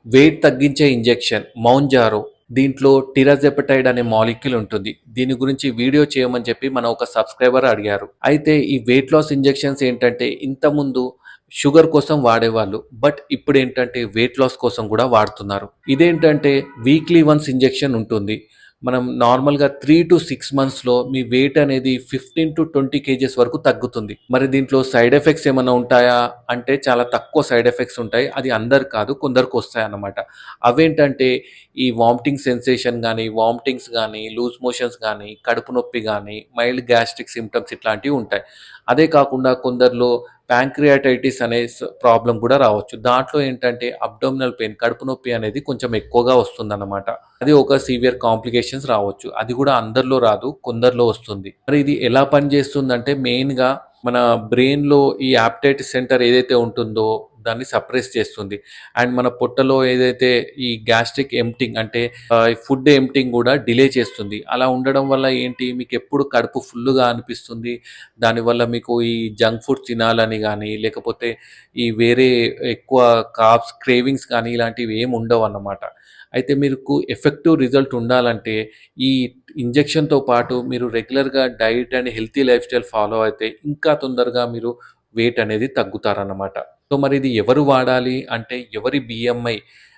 Wait తగ్గించే injection Mounjaro. దీంట్లో టిరాజెపటైడ్ అనే మాలిక్యూల్ ఉంటుంది. దీని గురించి వీడియో చేయమని చెప్పి మన ఒక సబ్స్క్రైబర్ అడిగారు. అయితే ఈ వెయిట్ లాస్ ఇంజెక్షన్స్ ఏంటంటే ఇంతకుముందు షుగర్ కోసం వాడేవాళ్ళు. బట్ ఇప్పుడేంటంటే వెయిట్ లాస్ కోసం కూడా వాడుతున్నారు. ఇదేంటంటే వీక్లీ వన్స్ ఇంజెక్షన్ ఉంటుంది. మనం నార్మల్‌గా 3-6 మంత్స్‌లో మీ వెయిట్ అనేది 15-20 కేజీస్ వరకు తగ్గుతుంది. మరి దీంట్లో సైడ్ ఎఫెక్ట్స్ ఏమన్నా ఉంటాయా అంటే చాలా తక్కువ సైడ్ ఎఫెక్ట్స్ ఉంటాయి. అది అందరికి కాదు, కొందరికొస్తాయన్నమాట. అవేంటంటే ఈ వామిటింగ్ సెన్సేషన్ గానీ, వామిటింగ్స్ గానీ, లూజ్ మోషన్స్ గానీ, కడుపు నొప్పి గానీ, మైల్డ్ గ్యాస్ట్రిక్ సింప్టమ్స్ ఇట్లాంటివి ఉంటాయి. అదే కాకుండా కొందరిలో ప్యాంక్రియాటైటిస్ అనే ప్రాబ్లమ్ కూడా రావచ్చు. దాంట్లో ఏంటంటే అబ్డోమినల్ పెయిన్, కడుపు నొప్పి అనేది కొంచెం ఎక్కువగా వస్తుందన్నమాట. అది ఒక సివియర్ కాంప్లికేషన్స్ రావచ్చు. అది కూడా అందరిలో రాదు, కొందరిలో వస్తుంది. మరి ఇది ఎలా పనిచేస్తుందంటే మెయిన్‌గా మన బ్రెయిన్‌లో ఈ యాప్టైటిస్ సెంటర్ ఏదైతే ఉంటుందో దాన్ని సప్రెస్ చేస్తుంది. అండ్ మన పొట్టలో ఏదైతే ఈ గ్యాస్ట్రిక్ ఎంప్టింగ్ అంటే ఫుడ్ ఎంప్టింగ్ కూడా డిలే చేస్తుంది. అలా ఉండడం వల్ల ఏంటి మీకెప్పుడు కడుపు ఫుల్‌గా అనిపిస్తుంది. దానివల్ల మీకు ఈ జంక్ ఫుడ్ తినాలని గానీ, లేకపోతే ఈ వేరే ఎక్కువ కార్బ్స్ క్రేవింగ్స్ కానీ ఇలాంటివి ఏమి ఉండవన్నమాట. అయితే మీకు ఎఫెక్టివ్ రిజల్ట్ ఉండాలంటే ఈ ఇంజెక్షన్‌తో పాటు మీరు రెగ్యులర్‌గా diet and healthy life style follow అయితే ఇంకా తొందరగా మీరు వెయిట్ అనేది తగ్గుతారన్నమాట. సో, మరి ఇది ఎవరు వాడాలి అంటే ఎవరి బీఎంఐ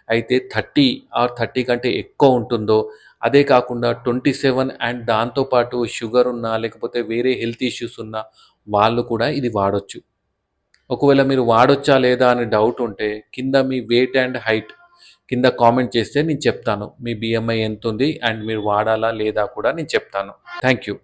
అయితే 30 ఆర్ 30 కంటే ఎక్కువ ఉంటుందో, అదే కాకుండా 27 అండ్ దాంతో పాటు షుగర్ ఉన్నా, లేకపోతే వేరే హెల్త్ ఇష్యూస్ ఉన్న వాళ్ళు కూడా ఇది వాడొచ్చు. ఒకవేళ మీరు వాడొచ్చా లేదా అని డౌట్ ఉంటే కింద మీ వెయిట్ అండ్ హైట్ కింద కామెంట్ చేస్తే నేను చెప్తాను. మీ బీఎంఐ ఎంతుంది అండ్ మీరు వాడాలా లేదా కూడా నేను చెప్తాను. Thank you.